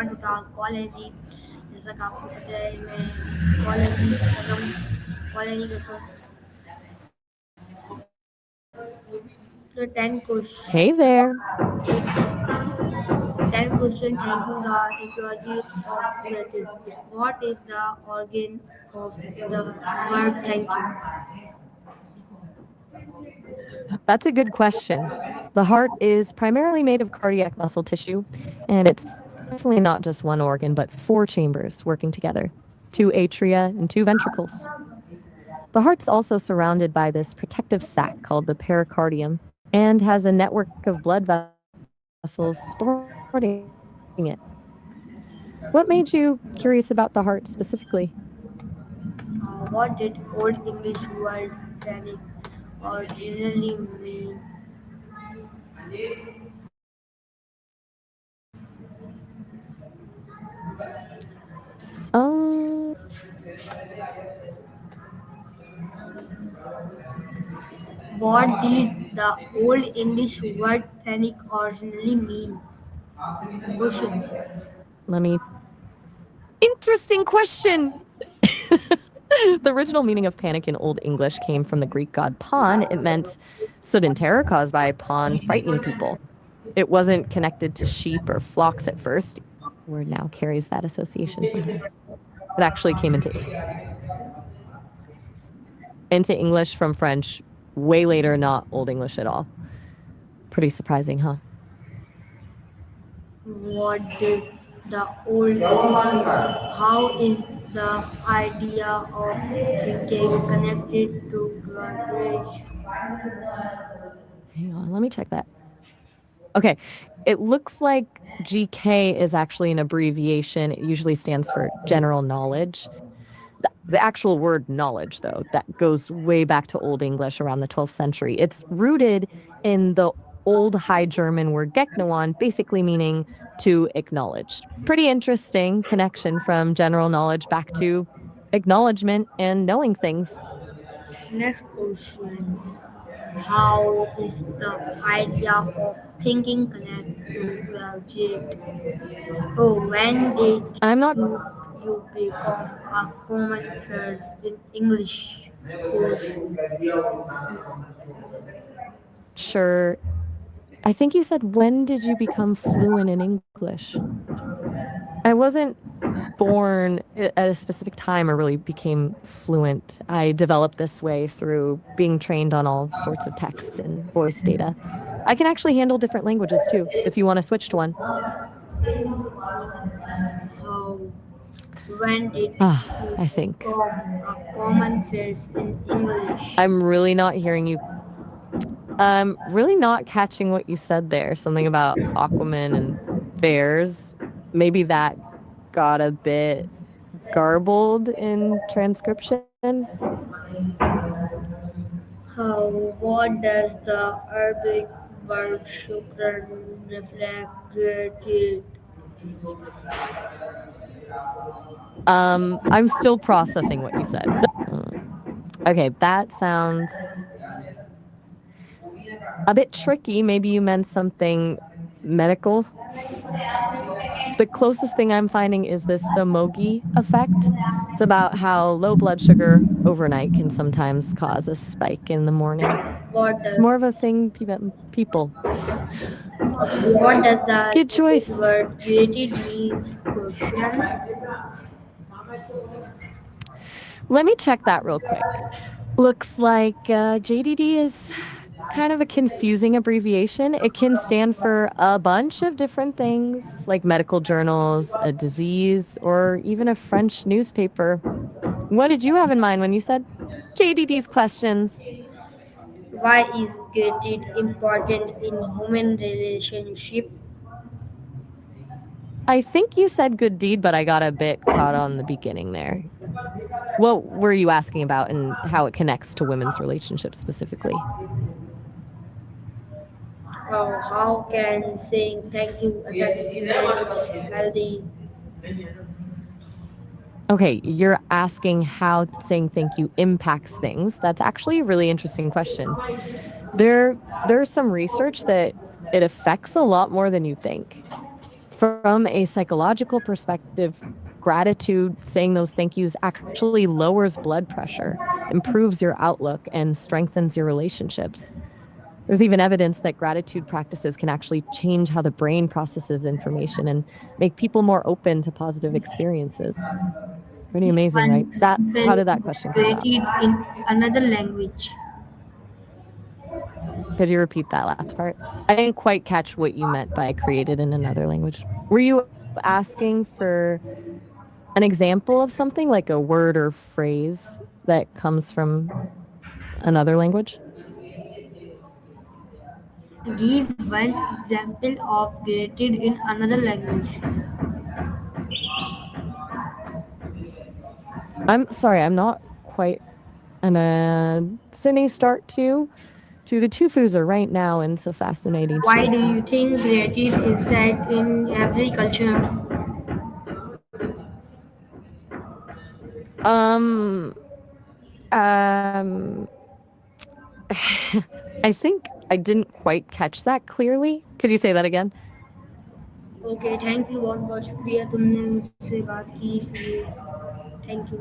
want to talk Call Anie जैसा कि आपको पता है मैं Call Anie खत्म Call Anie करता हूँ तो 10 Hey question there. 10 question thanking the technology of gratitude. What is the organ of the word thank you? That's a good question. The heart is primarily made of cardiac muscle tissue, and it's definitely not just one organ, but four chambers working together, two atria and two ventricles. The heart's also surrounded by this protective sac called the pericardium and has a network of blood vessels supporting it. What made you curious about the heart specifically? What did Old English word panic originally mean? Um, What did the Old English word panic originally means? Question. let me. Interesting question. The original meaning of panic in Old English came from the Greek god Pan. It meant sudden terror caused by a pawn frightening people. It wasn't connected to sheep or flocks at first. The word now carries that association sometimes. It actually came into English from French way later, not Old English at all. Pretty surprising, huh? What did the old how is the idea of thinking connected to garbage? Hang on, let me check that. Okay, it looks like GK is actually an abbreviation. It usually stands for general knowledge. The actual word knowledge, though, that goes way back to Old English around the 12th century. It's rooted in the Old High German word geknoan, basically meaning to acknowledge. Pretty interesting connection from general knowledge back to acknowledgement and knowing things. Next question. How is the idea of thinking connected to graduate? Oh, when did I'm not you become a common phrase in English course? sure. I think you said, when did you become fluent in English? I wasn't born at a specific time or really became fluent. I developed this way through being trained on all sorts of text and voice data. I can actually handle different languages too, if you want to switch to one. How when did you I think. become a common phrase in English? I'm really not hearing you. I'm really not catching what you said there. Something about Aquaman and bears. Maybe that got a bit garbled in transcription. How what does the Arabic word shukran reflect gratitude? I'm still processing what you said. Okay, that sounds a bit tricky. Maybe you meant something medical. The closest thing I'm finding is this Somogi effect. It's about how low blood sugar overnight can sometimes cause a spike in the morning. What It's does more of a thing people. what does the Good choice. word gratitude means? Question. Let me check that real quick. Looks like JDD is kind of a confusing abbreviation. It can stand for a bunch of different things, like medical journals, a disease, or even a French newspaper. What did you have in mind when you said JDD's questions? Why is gratitude important in human relationship? I think you said good deed, but I got a bit caught on the beginning there. What were you asking about and how it connects to women's relationships specifically? How can saying thank you affect men's healthy? Okay, you're asking how saying thank you impacts things. That's actually a really interesting question. There's some research that it affects a lot more than you think. From a psychological perspective, gratitude, saying those thank yous actually lowers blood pressure, improves your outlook, and strengthens your relationships. There's even evidence that gratitude practices can actually change how the brain processes information and make people more open to positive experiences. Pretty amazing, One right? That how example did that of question come about? created in another language. Could you repeat that last part? I didn't quite catch what you meant by created in another language. Were you asking for an example of something like a word or phrase that comes from another language? Give one example of created in another language. I'm sorry, I'm not quite. And Sydney, start to the two foods are right now and so fascinating Why too. do you think created is said in every culture? Um, um, I think I didn't quite catch that clearly. Could you say that again? Okay thank you बहुत बहुत शुक्रिया तुमने मुझसे बात की इसलिए thank you